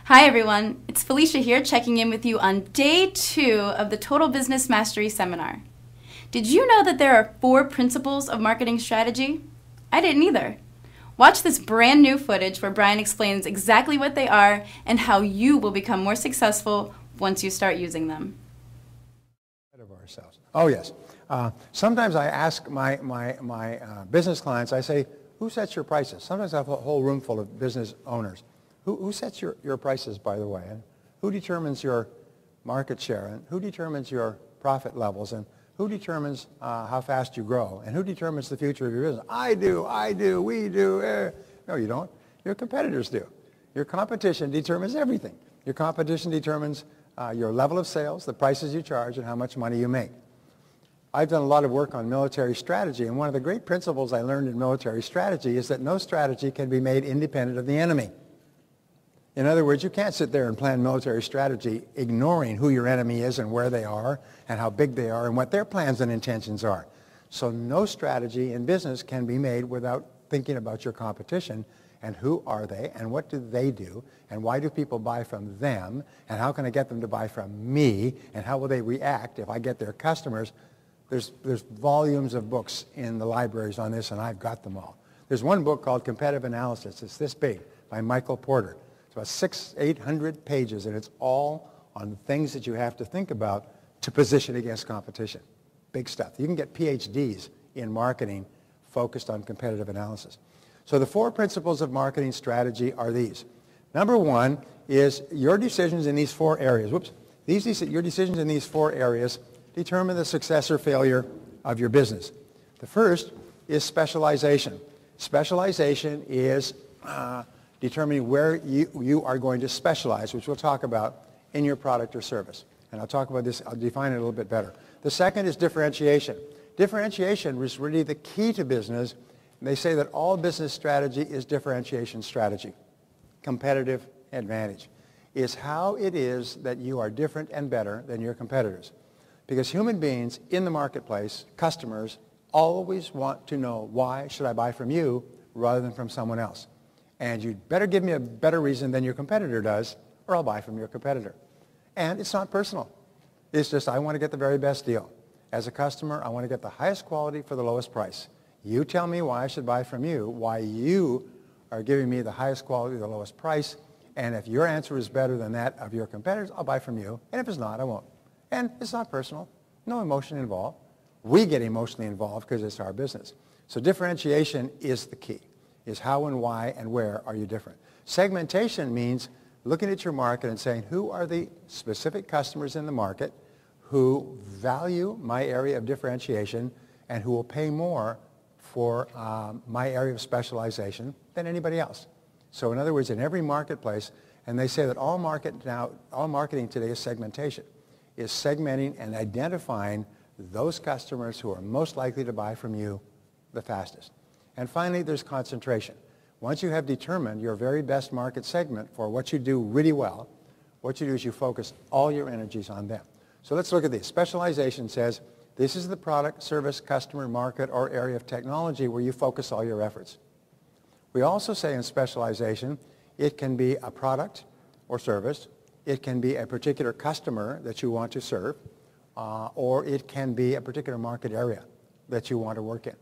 Hi everyone, it's Felicia here checking in with you on day 2 of the Total Business Mastery Seminar. Did you know that there are 4 principles of marketing strategy? I didn't either. Watch this brand new footage where Brian explains exactly what they are and how you will become more successful once you start using them. Of ourselves. Oh yes. Sometimes I ask my business clients, I say, who sets your prices? Sometimes I have a whole room full of business owners. Who sets your prices, by the way? And who determines your market share? And who determines your profit levels? And who determines how fast you grow? And who determines the future of your business? I do, we do. No, you don't. Your competitors do. Your competition determines everything. Your competition determines your level of sales, the prices you charge, and how much money you make. I've done a lot of work on military strategy, and one of the great principles I learned in military strategy is that no strategy can be made independent of the enemy. In other words, you can't sit there and plan military strategy ignoring who your enemy is and where they are and how big they are and what their plans and intentions are. So no strategy in business can be made without thinking about your competition and who are they and what do they do and why do people buy from them and how can I get them to buy from me and how will they react if I get their customers. There's volumes of books in the libraries on this and I've got them all. There's one book called Competitive Analysis. It's this big by Michael Porter. It's about 800 pages, and it's all on the things that you have to think about to position against competition. Big stuff. You can get PhDs in marketing focused on competitive analysis. So the 4 principles of marketing strategy are these. Number 1 is your decisions in these 4 areas. Your decisions in these 4 areas determine the success or failure of your business. The first is specialization. Specialization is determining where you are going to specialize, which we'll talk about in your product or service. And I'll talk about this, I'll define it a little bit better. The second is differentiation. Differentiation is really the key to business. And they say that all business strategy is differentiation strategy. Competitive advantage is how it is that you are different and better than your competitors. Because human beings in the marketplace, customers, always want to know why should I buy from you rather than from someone else. And you'd better give me a better reason than your competitor does, or I'll buy from your competitor. And it's not personal. It's just I want to get the very best deal. As a customer, I want to get the highest quality for the lowest price. You tell me why I should buy from you, why you are giving me the highest quality, the lowest price, and if your answer is better than that of your competitors, I'll buy from you. And if it's not, I won't. And it's not personal. No emotion involved. We get emotionally involved because it's our business. So differentiation is the key. Is how and why and where are you different. Segmentation means looking at your market and saying who are the specific customers in the market who value my area of differentiation and who will pay more for my area of specialization than anybody else. So in other words, in every marketplace, and they say that all marketing today is segmentation, is segmenting and identifying those customers who are most likely to buy from you the fastest. And finally, there's concentration. Once you have determined your very best market segment for what you do really well, what you do is you focus all your energies on them. So let's look at these. Specialization says this is the product, service, customer, market, or area of technology where you focus all your efforts. We also say in specialization, it can be a product or service, it can be a particular customer that you want to serve, or it can be a particular market area that you want to work in.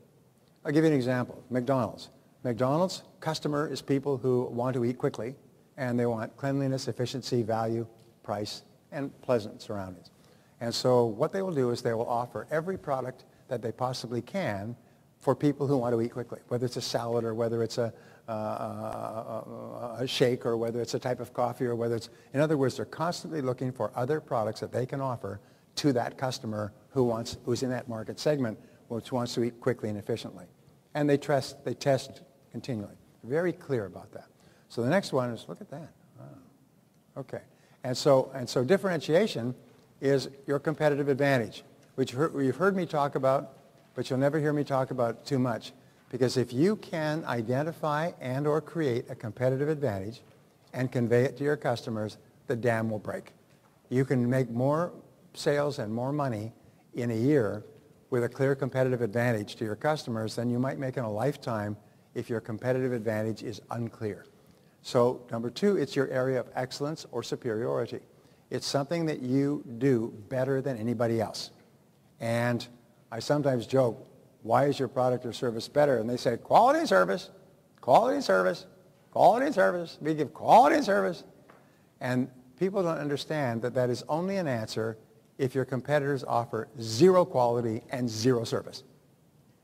I'll give you an example. McDonald's. McDonald's customer is people who want to eat quickly, and they want cleanliness, efficiency, value, price, and pleasant surroundings. And so what they will do is they will offer every product that they possibly can for people who want to eat quickly, whether it's a salad or whether it's a shake or whether it's a type of coffee or whether it's, in other words, they're constantly looking for other products that they can offer to that customer who's in that market segment, which wants to eat quickly and efficiently. And they test continually. Very clear about that. So the next one is, look at that. Wow. Okay. And so differentiation is your competitive advantage, which you've heard me talk about, but you'll never hear me talk about too much. Because if you can identify and or create a competitive advantage and convey it to your customers, the dam will break. You can make more sales and more money in a year with a clear competitive advantage to your customers than you might make in a lifetime if your competitive advantage is unclear. So number two, it's your area of excellence or superiority. It's something that you do better than anybody else. And I sometimes joke, why is your product or service better? And they say, quality and service, quality and service, quality and service. We give quality and service. And people don't understand that that is only an answer if your competitors offer zero quality and zero service.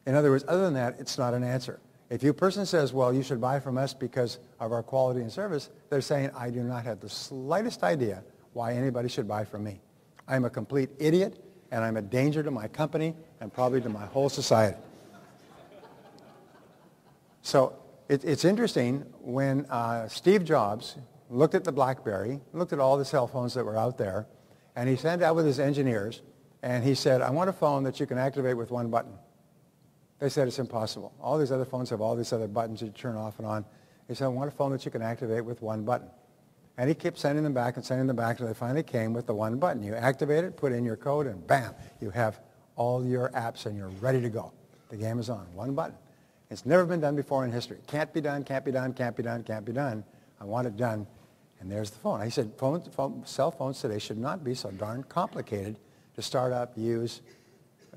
In other words, other than that, it's not an answer. If a person says, well, you should buy from us because of our quality and service, they're saying, I do not have the slightest idea why anybody should buy from me. I'm a complete idiot, and I'm a danger to my company and probably to my whole society. So it's interesting when Steve Jobs looked at the BlackBerry, looked at all the cell phones that were out there, and he sat out with his engineers, and he said, I want a phone that you can activate with one button. They said it's impossible. All these other phones have all these other buttons that you turn off and on. He said, I want a phone that you can activate with one button. And he kept sending them back and sending them back until they finally came with the one button. You activate it, put in your code, and bam, you have all your apps and you're ready to go. The game is on. One button. It's never been done before in history. Can't be done, can't be done, can't be done, can't be done. I want it done. And there's the phone. He said cell phones today should not be so darn complicated to start up, use,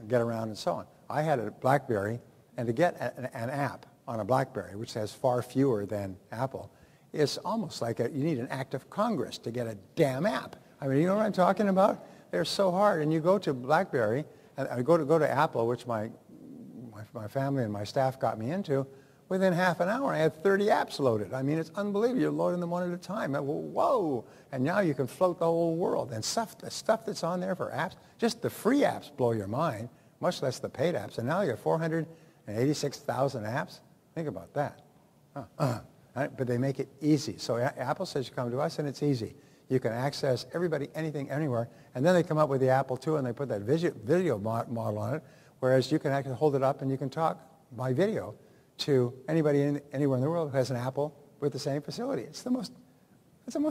get around, and so on. I had a BlackBerry, and to get an app on a BlackBerry, which has far fewer than Apple, it's almost like you need an act of Congress to get a damn app. I mean, you know what I'm talking about? They're so hard. And you go to BlackBerry, and I go to Apple, which my family and my staff got me into. Within half an hour, I had 30 apps loaded. I mean, it's unbelievable. You're loading them one at a time. Whoa! And now you can float the whole world. And the stuff that's on there for apps, just the free apps blow your mind, much less the paid apps. And now you have 486,000 apps. Think about that. But they make it easy. So Apple says you come to us and it's easy. You can access everybody, anything, anywhere. And then they come up with the Apple II and they put that video model on it, whereas you can actually hold it up and you can talk by video to anybody anywhere in the world who has an Apple with the same facility. It's the most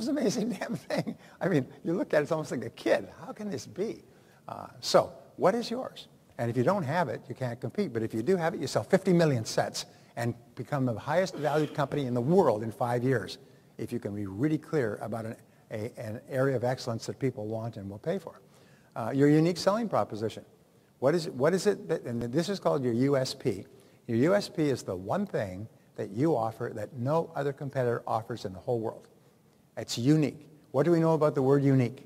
amazing damn thing. I mean, you look at it, it's almost like a kid. How can this be? So what is yours? And if you don't have it, you can't compete. But if you do have it, you sell 50 million sets and become the highest valued company in the world in 5 years if you can be really clear about an area of excellence that people want and will pay for. Your unique selling proposition. What is it that, and this is called your USP. Your USP is the one thing that you offer that no other competitor offers in the whole world. It's unique. What do we know about the word unique?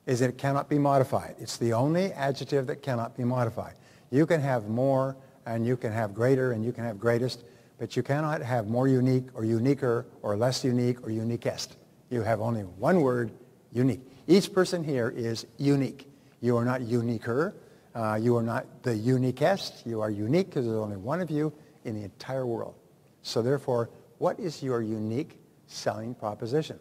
Is it cannot be modified. It's the only adjective that cannot be modified. You can have more, and you can have greater, and you can have greatest, but you cannot have more unique or uniquer or less unique or uniquest. You have only one word, unique. Each person here is unique. You are not uniquer. You are not the uniquest. You are unique because there's only one of you in the entire world. So therefore, what is your unique selling proposition?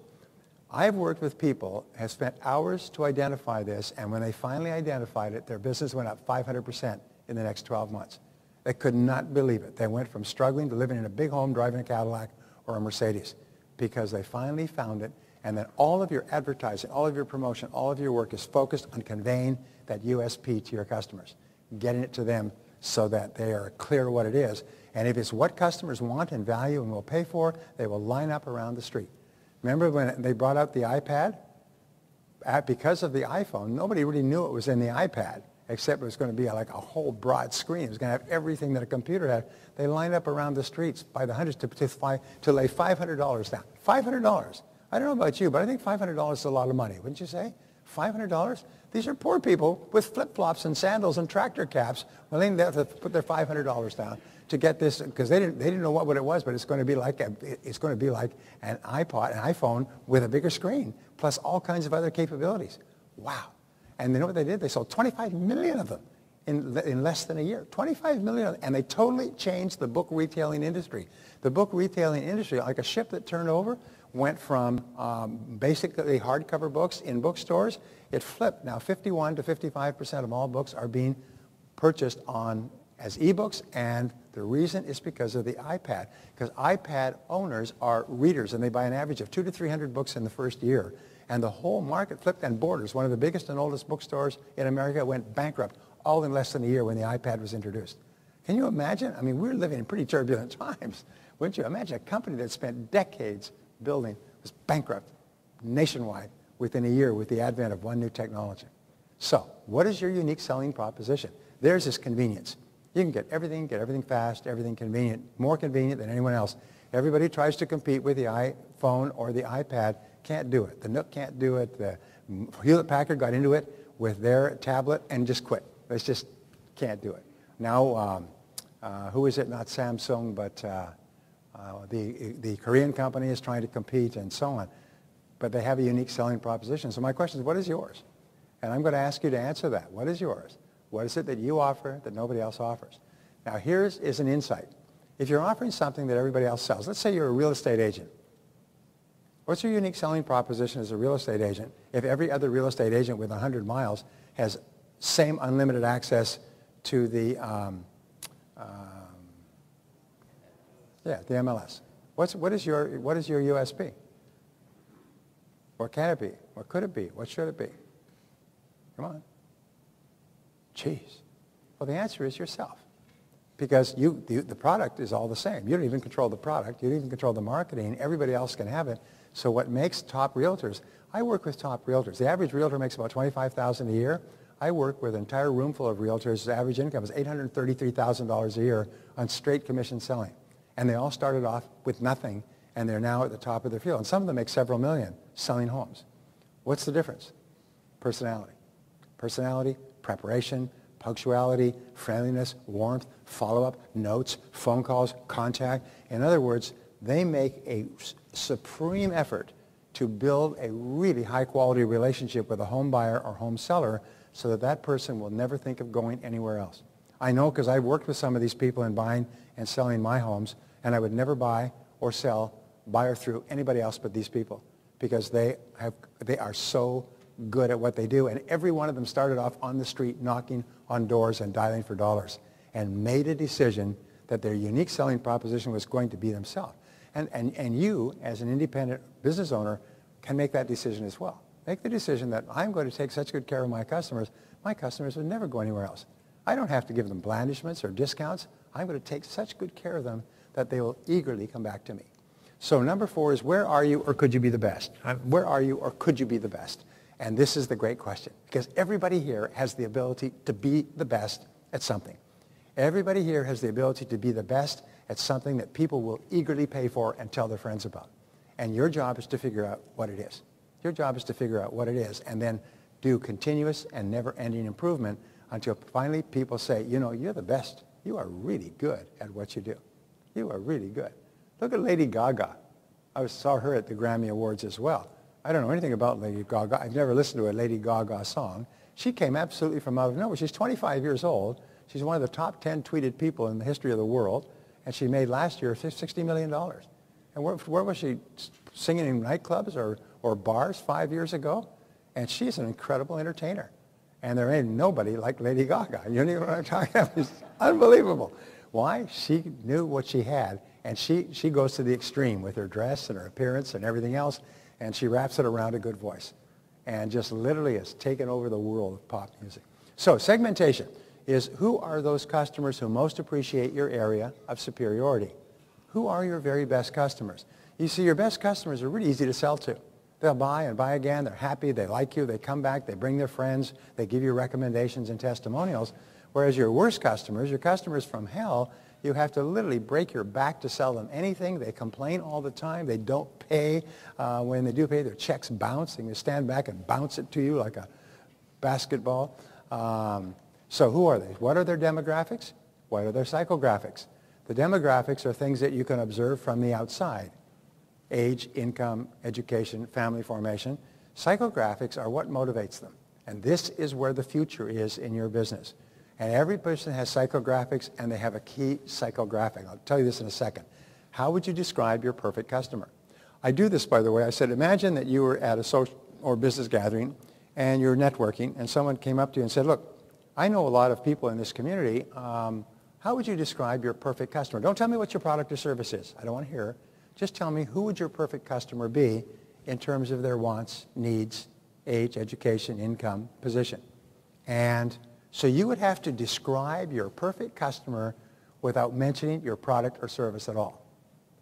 I've worked with people, have spent hours to identify this, and when they finally identified it, their business went up 500% in the next 12 months. They could not believe it. They went from struggling to living in a big home, driving a Cadillac or a Mercedes, because they finally found it, and then all of your advertising, all of your promotion, all of your work is focused on conveying that USP to your customers, getting it to them so that they are clear what it is. And if it's what customers want and value and will pay for, they will line up around the street. Remember when they brought out the iPad? Because of the iPhone, nobody really knew it was in the iPad, except it was going to be like a whole broad screen. It was going to have everything that a computer had. They lined up around the streets by the hundreds to lay $500 down. $500. I don't know about you, but I think $500 is a lot of money, wouldn't you say? $500? These are poor people with flip-flops and sandals and tractor caps willing to put their $500 down to get this, because they didn't know what it was, but it's going to be like an iPod, an iPhone with a bigger screen, plus all kinds of other capabilities. Wow. And you know what they did? They sold 25 million of them in less than a year. 25 million of them. And they totally changed the book retailing industry. The book retailing industry, like a ship that turned over, went from basically hardcover books in bookstores. It flipped. Now 51 to 55% of all books are being purchased as ebooks, and the reason is because of the iPad. Because iPad owners are readers, and they buy an average of 200 to 300 books in the first year. And the whole market flipped, and Borders, one of the biggest and oldest bookstores in America, went bankrupt all in less than a year when the iPad was introduced. Can you imagine? I mean, we're living in pretty turbulent times. Wouldn't you? Imagine a company that spent decades building was bankrupt nationwide within a year with the advent of one new technology. So, what is your unique selling proposition? Theirs is convenience. You can get everything fast, everything convenient, more convenient than anyone else. Everybody tries to compete with the iPhone or the iPad, can't do it. The Nook can't do it. The Hewlett-Packard got into it with their tablet and just quit. They just can't do it. Now, who is it? Not Samsung, but the Korean company is trying to compete and so on. But they have a unique selling proposition. So my question is, what is yours? And I'm going to ask you to answer that. What is yours? What is it that you offer that nobody else offers? Now, here's an insight. If you're offering something that everybody else sells, let's say you're a real estate agent. What's your unique selling proposition as a real estate agent if every other real estate agent with 100 miles has same unlimited access to the MLS? What is your USP? What can it be? What could it be? What should it be? Come on. Jeez. Well, the answer is yourself. Because the product is all the same. You don't even control the product. You don't even control the marketing. Everybody else can have it. So what makes top realtors, I work with top realtors. The average realtor makes about $25,000 a year. I work with an entire room full of realtors. The average income is $833,000 a year on straight commission selling. And they all started off with nothing, and they're now at the top of their field. And some of them make several million selling homes. What's the difference? Personality. Personality, preparation, punctuality, friendliness, warmth, follow-up, notes, phone calls, contact. In other words, they make a supreme effort to build a really high-quality relationship with a home buyer or home seller so that that person will never think of going anywhere else. I know because I've worked with some of these people in buying and selling my homes, and I would never buy or sell, buy or through anybody else but these people because they are so good at what they do. And every one of them started off on the street knocking on doors and dialing for dollars and made a decision that their unique selling proposition was going to be themselves. And you, as an independent business owner, can make that decision as well. Make the decision that I'm going to take such good care of my customers would never go anywhere else. I don't have to give them blandishments or discounts. I'm going to take such good care of them that they will eagerly come back to me. So number 4 is, where are you or could you be the best? Where are you or could you be the best? And this is the great question, because everybody here has the ability to be the best at something. Everybody here has the ability to be the best at something that people will eagerly pay for and tell their friends about. And your job is to figure out what it is. Your job is to figure out what it is and then do continuous and never-ending improvement until finally people say, you know, you're the best. You are really good at what you do. You are really good. Look at Lady Gaga. I saw her at the Grammy Awards as well. I don't know anything about Lady Gaga. I've never listened to a Lady Gaga song. She came absolutely from out of nowhere. She's 25 years old. She's one of the top 10 tweeted people in the history of the world. And she made last year $60 million. And where was she? Singing in nightclubs or bars 5 years ago? And she's an incredible entertainer. And there ain't nobody like Lady Gaga. You know what I'm talking about? It's unbelievable. Why? She knew what she had. And she goes to the extreme with her dress and her appearance and everything else. And she wraps it around a good voice. And just literally has taken over the world of pop music. So segmentation is, who are those customers who most appreciate your area of superiority? Who are your very best customers? You see, your best customers are really easy to sell to. They'll buy and buy again. They're happy. They like you. They come back. They bring their friends. They give you recommendations and testimonials. Whereas your worst customers, your customers from hell, you have to literally break your back to sell them anything. They complain all the time. They don't pay. When they do pay, their checks bounce. They stand back and bounce it to you like a basketball. So who are they? What are their demographics? What are their psychographics? The demographics are things that you can observe from the outside. Age, income, education, family formation. Psychographics are what motivates them. And this is where the future is in your business. And every person has psychographics, and they have a key psychographic. I'll tell you this in a second. How would you describe your perfect customer? I do this, by the way. I said, imagine that you were at a social or business gathering, and you're networking, and someone came up to you and said, look, I know a lot of people in this community. How would you describe your perfect customer? Don't tell me what your product or service is. I don't want to hear. Just tell me, who would your perfect customer be in terms of their wants, needs, age, education, income, position? And so you would have to describe your perfect customer without mentioning your product or service at all.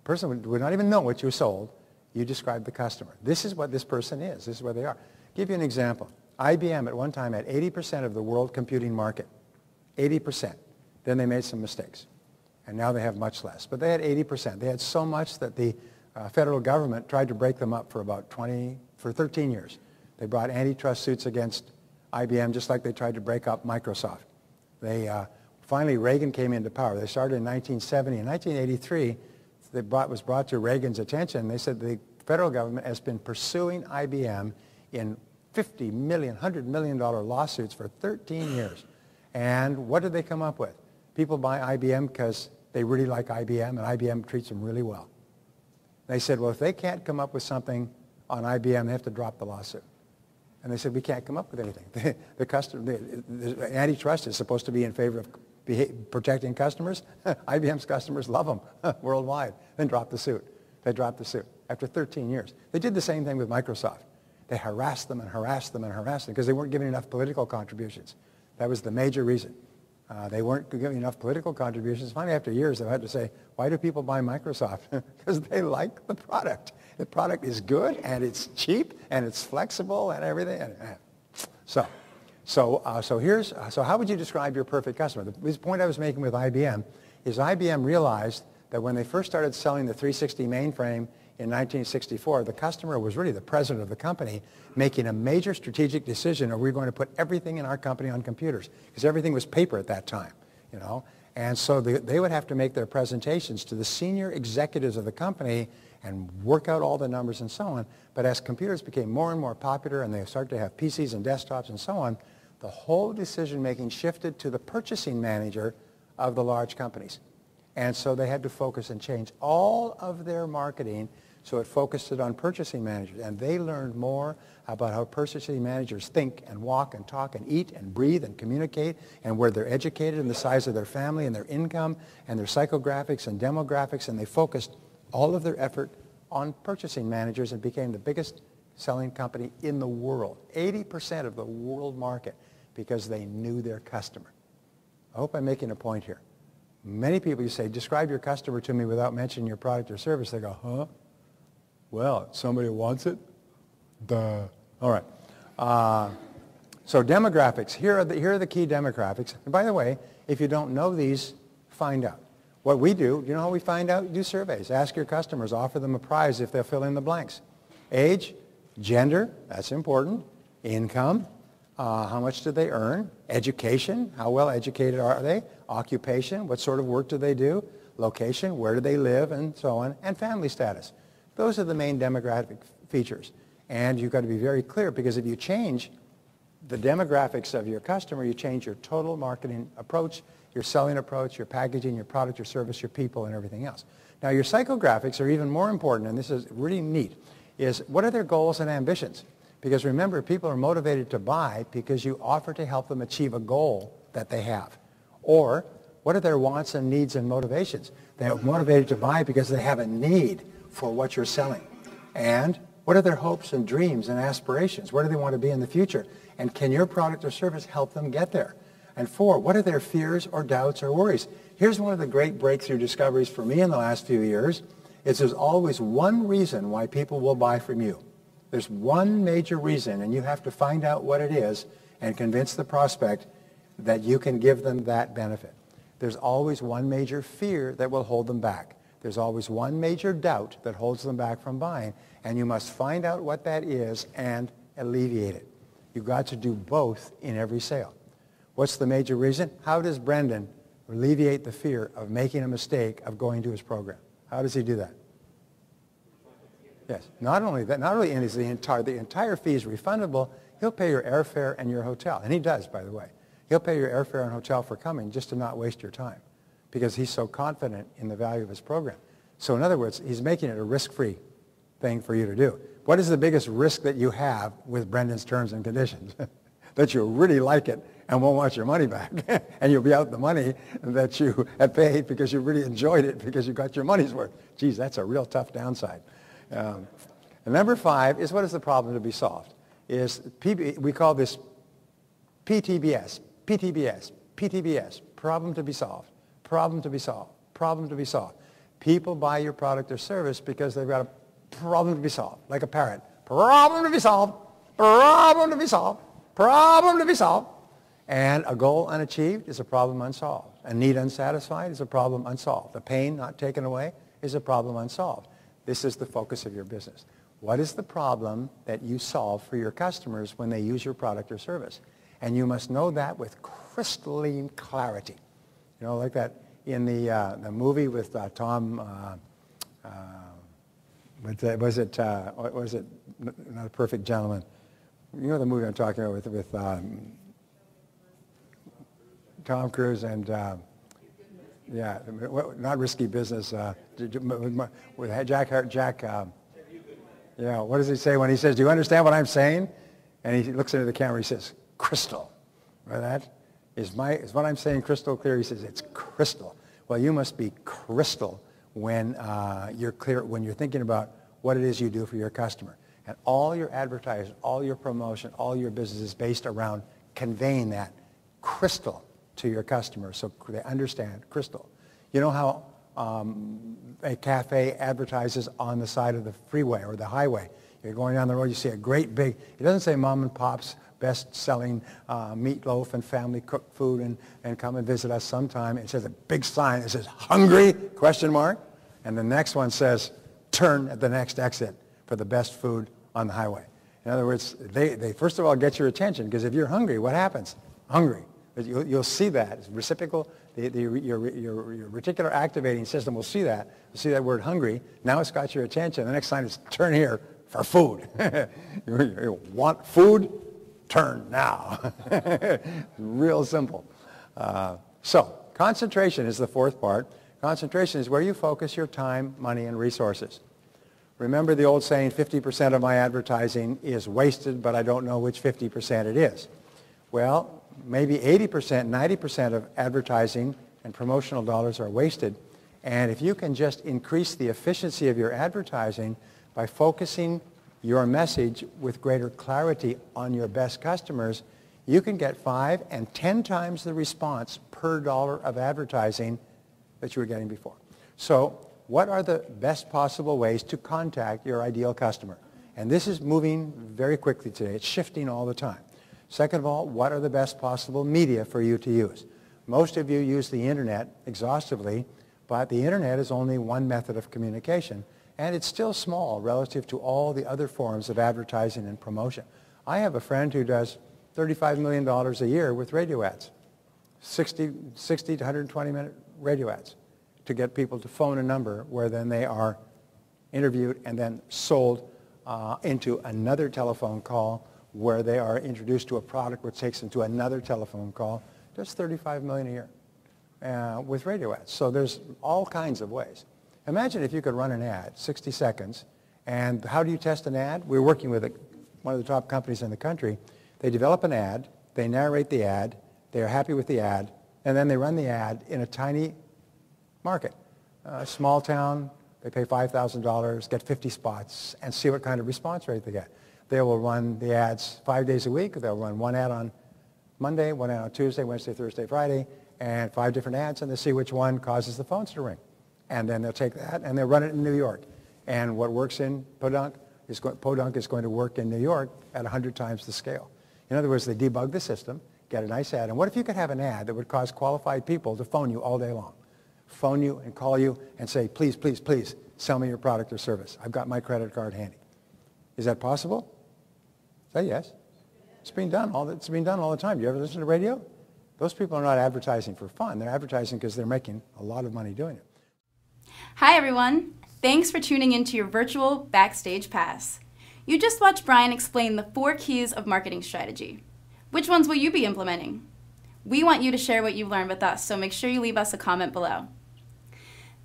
person would not even know what you sold. You describe the customer. This is what this person is. This is where they are. Give you an example. IBM at one time had 80% of the world computing market. 80%. Then they made some mistakes. And now they have much less. But they had 80%. They had so much that the federal government tried to break them up for 13 years. They brought antitrust suits against IBM just like they tried to break up Microsoft. Finally, Reagan came into power. They started in 1970. In 1983, was brought to Reagan's attention. They said the federal government has been pursuing IBM in $50 million, $100 million lawsuits for 13 years. And what did they come up with? People buy IBM because they really like IBM, and IBM treats them really well. They said, well, if they can't come up with something on IBM, they have to drop the lawsuit. And they said, we can't come up with anything. The antitrust is supposed to be in favor of protecting customers. IBM's customers love them worldwide. Then drop the suit. They dropped the suit after 13 years. They did the same thing with Microsoft. They harassed them and harassed them and harassed them because they weren't giving enough political contributions. That was the major reason. They weren't giving enough political contributions. Finally, after years, they had to say, why do people buy Microsoft? Because they like the product. The product is good, and it's cheap, and it's flexible, and everything. So how would you describe your perfect customer? The point I was making with IBM is IBM realized that when they first started selling the 360 mainframe in 1964, the customer was really the president of the company making a major strategic decision: are we going to put everything in our company on computers? Because everything was paper at that time, you know. And so they would have to make their presentations to the senior executives of the company and work out all the numbers and so on. But as computers became more and more popular and they started to have PCs and desktops and so on, the whole decision-making shifted to the purchasing manager of the large companies. And so they had to focus and change all of their marketing so it focused it on purchasing managers. And they learned more about how purchasing managers think and walk and talk and eat and breathe and communicate and where they're educated and the size of their family and their income and their psychographics and demographics. And they focused all of their effort on purchasing managers and became the biggest selling company in the world. 80% of the world market because they knew their customer. I hope I'm making a point here. Many people, you say, describe your customer to me without mentioning your product or service. They go, huh? Well, somebody wants it? Duh. All right. So demographics. Here are the key demographics. And by the way, if you don't know these, find out. What we do, you know how we find out? Do surveys. Ask your customers. Offer them a prize if they'll fill in the blanks. Age, gender, that's important. Income, how much do they earn? Education, how well educated are they? Occupation, what sort of work do they do? Location, where do they live, and so on. And family status. Those are the main demographic features. And you've got to be very clear, because if you change the demographics of your customer, you change your total marketing approach, your selling approach, your packaging, your product, your service, your people, and everything else. Now, your psychographics are even more important, and this is really neat, is what are their goals and ambitions? Because remember, people are motivated to buy because you offer to help them achieve a goal that they have. Or what are their wants and needs and motivations? They're motivated to buy because they have a need for what you're selling. And what are their hopes and dreams and aspirations? Where do they want to be in the future? And can your product or service help them get there? And 4, what are their fears or doubts or worries? Here's one of the great breakthrough discoveries for me in the last few years, is there's always one reason why people will buy from you. There's one major reason, and you have to find out what it is and convince the prospect that you can give them that benefit. There's always one major fear that will hold them back. There's always one major doubt that holds them back from buying, and you must find out what that is and alleviate it. You've got to do both in every sale. What's the major reason? How does Brendan alleviate the fear of making a mistake of going to his program? How does he do that? Yes. Not only that, not only is the entire fee is refundable, he'll pay your airfare and your hotel. And he does, by the way. He'll pay your airfare and hotel for coming just to not waste your time because he's so confident in the value of his program. So in other words, he's making it a risk-free thing for you to do. What is the biggest risk that you have with Brendan's terms and conditions? That you'll really like it and won't want your money back. And you'll be out the money that you have paid because you really enjoyed it because you got your money's worth. Geez, that's a real tough downside. And number 5 is what is the problem to be solved? We call this PTBS, PTBS, PTBS, problem to be solved, problem to be solved, problem to be solved. People buy your product or service because they've got a problem to be solved, like a parrot. Problem to be solved, problem to be solved, problem to be solved. And a goal unachieved is a problem unsolved. A need unsatisfied is a problem unsolved. A pain not taken away is a problem unsolved. This is the focus of your business. What is the problem that you solve for your customers when they use your product or service? And you must know that with crystalline clarity. You know, like that in the movie with Tom, was it Not a Perfect Gentleman? You know the movie I'm talking about with Tom Cruise and, yeah, not Risky Business, with Jack, yeah, what does he say when he says, do you understand what I'm saying? And he looks into the camera, he says, crystal. Right, that is what I'm saying crystal clear? He says, it's crystal. Well, you must be crystal when you're clear, when you're thinking about what it is you do for your customer. And all your advertising, all your promotion, all your business is based around conveying that crystal to your customer so they understand crystal. You know how a cafe advertises on the side of the freeway or the highway? You're going down the road, you see a great big, it doesn't say mom and pop's best-selling meatloaf and family cooked food and come and visit us sometime. It says a big sign that says hungry, question mark. And the next one says turn at the next exit for the best food on the highway. In other words, they first of all get your attention because if you're hungry, what happens? Hungry. You'll see that. It's reciprocal. Your reticular activating system will see that. You'll see that word hungry. Now it's got your attention. The next sign is turn here for food. You want food? Turn now. Real simple. So concentration is the fourth part. Concentration is where you focus your time, money, and resources. Remember the old saying, 50% of my advertising is wasted, but I don't know which 50% it is. Well, maybe 80%, 90% of advertising and promotional dollars are wasted. And if you can just increase the efficiency of your advertising by focusing your message with greater clarity on your best customers, you can get 5 and 10 times the response per dollar of advertising that you were getting before. So what are the best possible ways to contact your ideal customer? And this is moving very quickly today. It's shifting all the time. Second of all, what are the best possible media for you to use? Most of you use the internet exhaustively, but the internet is only one method of communication, and it's still small relative to all the other forms of advertising and promotion. I have a friend who does $35 million a year with radio ads, 60 to 120-minute radio ads to get people to phone a number where then they are interviewed and then sold into another telephone call where they are introduced to a product which takes them to another telephone call. Does $35 million a year with radio ads. So there's all kinds of ways. Imagine if you could run an ad, 60 seconds, and how do you test an ad? We're working with one of the top companies in the country. They develop an ad, they narrate the ad, they are happy with the ad, and then they run the ad in a tiny market. Small town, they pay $5,000, get 50 spots, and see what kind of response rate they get. They will run the ads 5 days a week. They'll run one ad on Monday, one ad on Tuesday, Wednesday, Thursday, Friday, and 5 different ads, and they'll see which one causes the phones to ring. And then they'll take that and they'll run it in New York. And what works in Podunk is going to work in New York at 100 times the scale. In other words, they debug the system, get a nice ad. And what if you could have an ad that would cause qualified people to phone you all day long? Phone you and call you and say, please, please, please, sell me your product or service. I've got my credit card handy. Is that possible? Say yes. It's being done all the time. You ever listen to radio? Those people are not advertising for fun. They're advertising because they're making a lot of money doing it. Hi everyone. Thanks for tuning into your virtual Backstage Pass. You just watched Brian explain the 4 keys of marketing strategy. Which ones will you be implementing? We want you to share what you've learned with us, so make sure you leave us a comment below.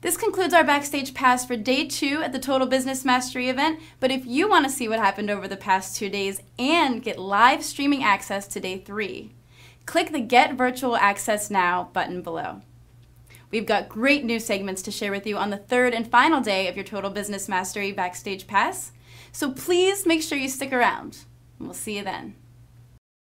This concludes our Backstage Pass for Day 2 at the Total Business Mastery event, but if you want to see what happened over the past 2 days and get live streaming access to Day 3, click the Get Virtual Access Now button below. We've got great new segments to share with you on the 3rd and final day of your Total Business Mastery Backstage Pass, so please make sure you stick around, and we'll see you then.